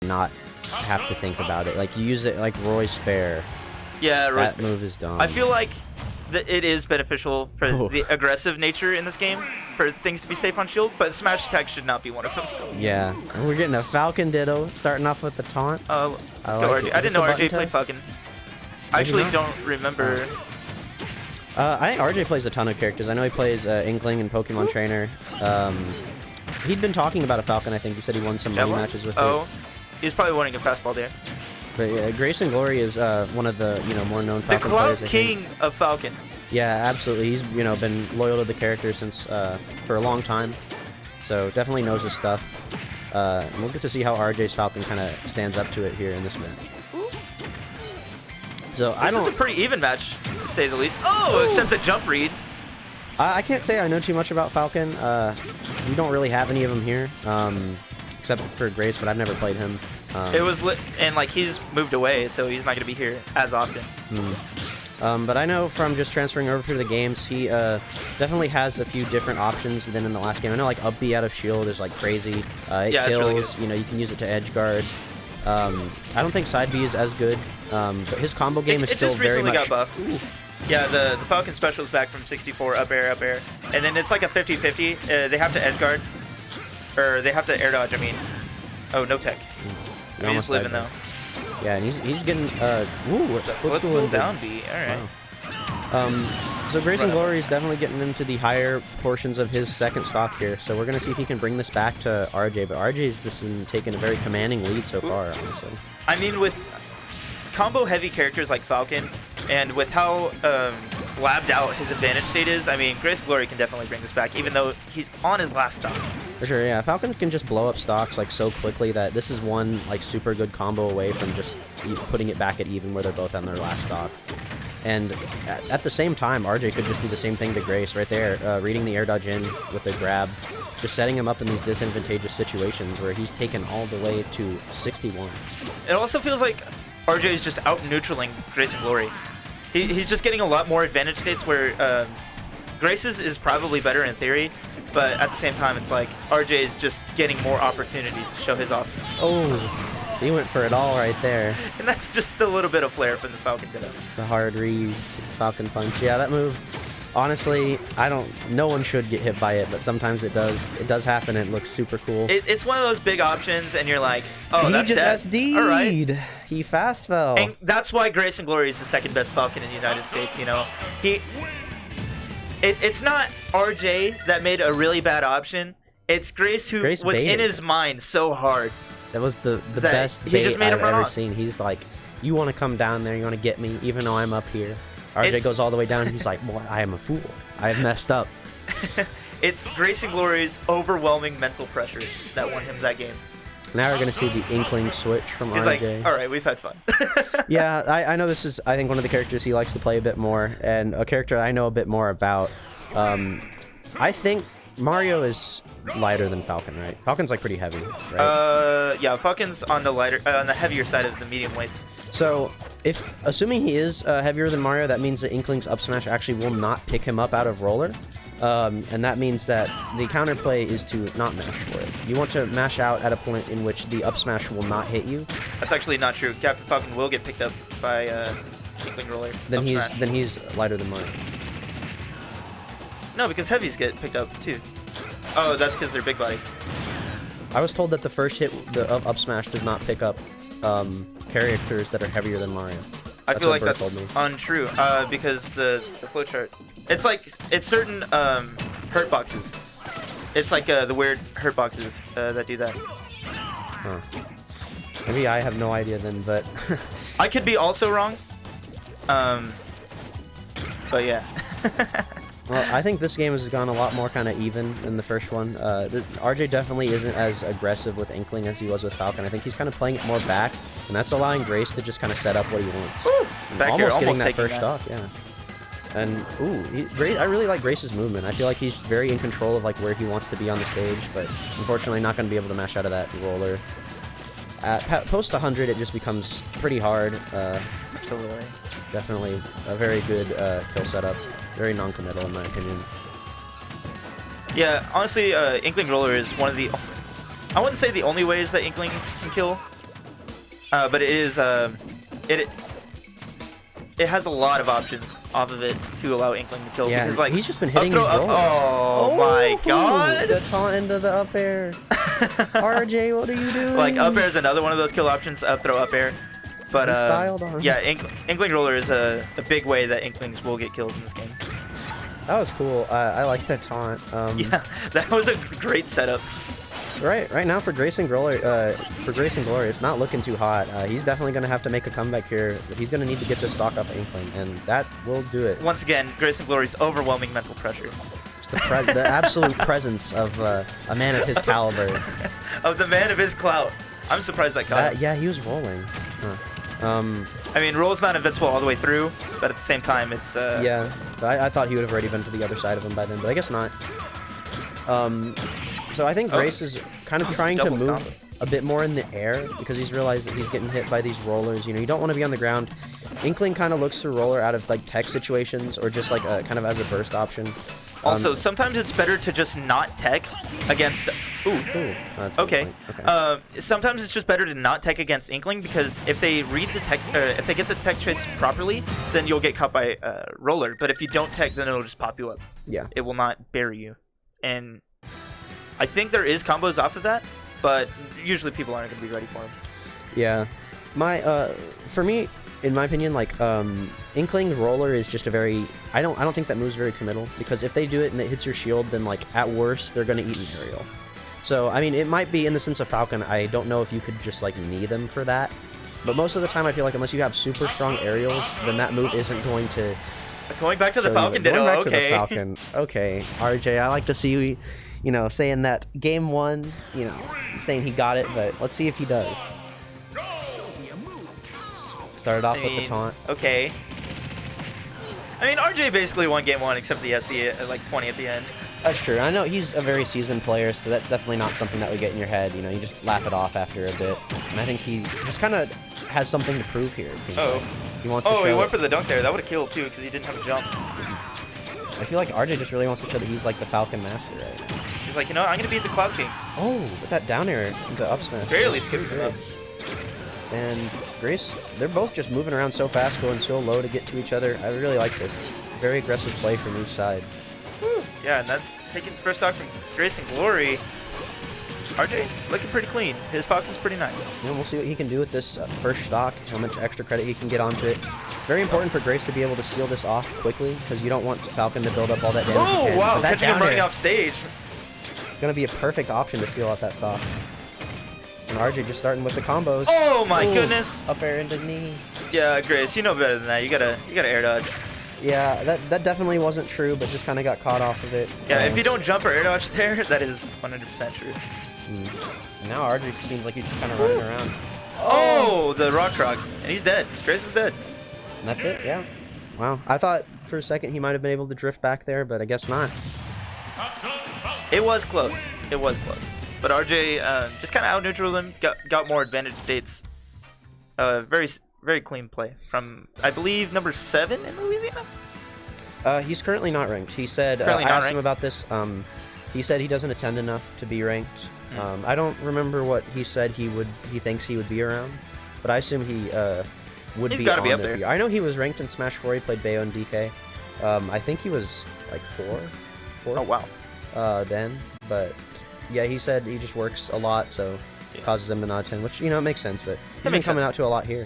not have to think about it. Like you use it like Roy's Fair. Yeah, Roy's that move is dumb. I feel like it is beneficial for the aggressive nature in this game for things to be safe on shield, but smash attack should not be one of them. Yeah, and we're getting a Falcon Ditto starting off with the taunts. I didn't know RJ played Falcon. I actually don't remember. I think RJ plays a ton of characters. I know he plays Inkling and Pokemon Trainer. He'd been talking about a Falcon, I think. He said he won some money matches with it. He's probably winning a fastball there. But yeah, Grace and Glory is one of the more known Falcon players. The Cloud King of Falcon. Yeah, absolutely. He's been loyal to the character since for a long time, so definitely knows his stuff. We'll get to see how RJ's Falcon kind of stands up to it here in this match. So this is a pretty even match, to say the least. Except the jump read. I can't say I know too much about Falcon. We don't really have any of them here, except for Grace, but I've never played him. It was lit, and like he's moved away, so he's not going to be here as often. But I know from just transferring over to the games, he definitely has a few different options than in the last game. I know like up B out of shield is like crazy. It kills. Really you can use it to edge guard. I don't think side B is as good, but his combo game is still very much. It just recently got buffed. Yeah, the Falcon special is back from 64, up air, and then it's like a 50-50. They have to edge guard, or they have to air dodge. I mean, no tech. He's living though. Yeah, and he's getting let's slow down B. All right. Wow. So Grace and Glory is definitely getting into the higher portions of his second stock here. So we're gonna see if he can bring this back to RJ. But RJ's just been taking a very commanding lead so far, honestly. I mean, with combo heavy characters like Falcon, and with how labbed out his advantage state is, I mean, Grace and Glory can definitely bring this back, even though he's on his last stock. For sure, yeah. Falcon can just blow up stocks like so quickly that this is one like super good combo away from just putting it back at even where they're both on their last stock. And at the same time, RJ could just do the same thing to Grace right there, reading the air dodge in with the grab, just setting him up in these disadvantageous situations where he's taken all the way to 61. It also feels like RJ is just out-neutraling Grace and Glory. He's just getting a lot more advantage states where Grace's is probably better in theory, but at the same time, it's like RJ is just getting more opportunities to show his offense. Oh, he went for it all right there. And that's just a little bit of flair from the Falcon Ditto. The hard reads, Falcon Punch. Yeah, that move, honestly, no one should get hit by it, but sometimes it does. It does happen, and it looks super cool. It's one of those big options, and you're like, oh, that's just SD'd. All right. He fast fell. And that's why Grace and Glory is the second best Falcon in the United States, It's not RJ that made a really bad option. It's Grace who was in his mind so hard. That was the best bait I've ever seen. He's like, you want to come down there, you want to get me, even though I'm up here. RJ goes all the way down, and he's like, boy, I am a fool. I have messed up. It's Grace and Glory's overwhelming mental pressure that won him that game. Now we're going to see the Inkling switch from RJ. He's like, all right, we've had fun. Yeah, I know this is, I think, one of the characters he likes to play a bit more, and a character I know a bit more about. I think Mario is lighter than Falcon, right? Falcon's like pretty heavy, right? Yeah, Falcon's on the heavier side of the medium weights. So, assuming he is heavier than Mario, that means that Inkling's up smash actually will not pick him up out of roller. And that means that the counterplay is to not mash for it. You want to mash out at a point in which the up smash will not hit you. That's actually not true. Captain Falcon will get picked up by Inkling roller. Then he's lighter than Mario. No, because heavies get picked up too. Oh, that's because they're big body. I was told that the first hit of up smash does not pick up characters that are heavier than Mario. I feel like that's untrue because the flowchart. It's certain hurt boxes. It's like the weird hurt boxes that do that. Huh. Maybe I have no idea then, but I could be also wrong. But yeah. Well, I think this game has gone a lot more kind of even than the first one. RJ definitely isn't as aggressive with Inkling as he was with Falcon. I think he's kind of playing it more back, and that's allowing Grace to just kind of set up what he wants. Almost getting that first stock, yeah. And I really like Grace's movement. I feel like he's very in control of like where he wants to be on the stage, but unfortunately not going to be able to mash out of that roller. At post 100, it just becomes pretty hard. Absolutely. Definitely a very good kill setup. Very non-committal in my opinion. Yeah, honestly, Inkling roller is one of the... I wouldn't say the only ways that Inkling can kill, but it is it has a lot of options off of it to allow Inkling to kill. Yeah, because, like, he's just been hitting up his throw, rollers. Oh my god! The taunt into the up air. RJ, what are you doing? Like, up air is another one of those kill options. Up throw, up air. But styled on. yeah, Inkling roller is a big way that Inklings will get killed in this game. That was cool. I like that taunt. Yeah, that was a great setup. Right now for Grayson Glory, it's not looking too hot. He's definitely gonna have to make a comeback here. He's gonna need to get this stock off Inkling, and that will do it. Once again, Grayson Glory's overwhelming mental pressure. The absolute presence of a man of his caliber. Of the man of his clout. I'm surprised that caught him. Yeah, he was rolling. Huh. I mean, roll's not invincible all the way through, but at the same time, it's yeah. I thought he would have already been to the other side of him by then, but I guess not. So I think Grace is kind of trying to move a bit more in the air because he's realized that he's getting hit by these rollers. You know, you don't want to be on the ground. Inkling kind of looks for roller out of like tech situations or just like a kind of as a burst option. Also, sometimes it's better to just not tech against. Ooh. That's Okay. Okay. Sometimes it's just better to not tech against Inkling because if they read the tech, if they get the tech trace properly, then you'll get caught by roller. But if you don't tech, then it'll just pop you up. Yeah. It will not bury you. And I think there is combos off of that, but usually people aren't going to be ready for them. Yeah. For me, in my opinion, like Inkling roller is just a very I don't think that move's very committal because if they do it and it hits your shield, then like at worst they're gonna eat an aerial. So I mean it might be in the sense of Falcon. I don't know if you could just like knee them for that, but most of the time I feel like unless you have super strong aerials, then that move isn't going to. Going back to the Falcon ditto. Going back to the Falcon. Okay, RJ, I like to see you know saying that game one, you know, saying he got it, but let's see if he does. Started off with the taunt. Okay. I mean, RJ basically won game one, except the SD like 20 at the end. That's true. I know he's a very seasoned player, so that's definitely not something that would get in your head. You know, you just laugh it off after a bit. And I think he just kind of has something to prove here. It seems like. He wants to show he went for the dunk there. That would have killed too, because he didn't have a jump. I feel like RJ just really wants to show that he's like the Falcon master, right? He's like, you know, I'm gonna beat the Cloud King. Oh, with that down air into up smash. Barely skipping him up. And Grace, they're both just moving around so fast, going so low to get to each other. I really like this. Very aggressive play from each side. Woo. Yeah, and that taking the first stock from Grace and Glory. RJ looking pretty clean. His Falcon's pretty nice. And we'll see what he can do with this first stock, how much extra credit he can get onto it. Very important for Grace to be able to seal this off quickly, because you don't want Falcon to build up all that damage. Oh, wow, so that catching him running off stage. Going to be a perfect option to seal off that stock. And RJ just starting with the combos. Oh my goodness! Up air into knee. Yeah, Grace, you know better than that. You gotta air dodge. Yeah, that definitely wasn't true, but just kind of got caught off of it. Yeah, if you don't jump or air dodge there, that is 100% true. And now RJ seems like he's just kind of running around. Oh, the rock, and he's dead. Grace is dead. And that's it. Yeah. Wow. I thought for a second he might have been able to drift back there, but I guess not. It was close. It was close. But RJ just kind of out-neutral him, got more advantage states. Very clean play from, I believe, number 7 in Louisiana? He's currently not ranked. He said, I asked him about this, he said he doesn't attend enough to be ranked. I don't remember what he said he thinks he would be around, but I assume he would He's be gotta on be up there. there. I know he was ranked in Smash 4, he played Bayo and DK. I think he was like 4. Oh, wow. Then, but yeah, he said he just works a lot, so it causes him to not attend, which, you know, it makes sense, but he's been coming out to a lot here.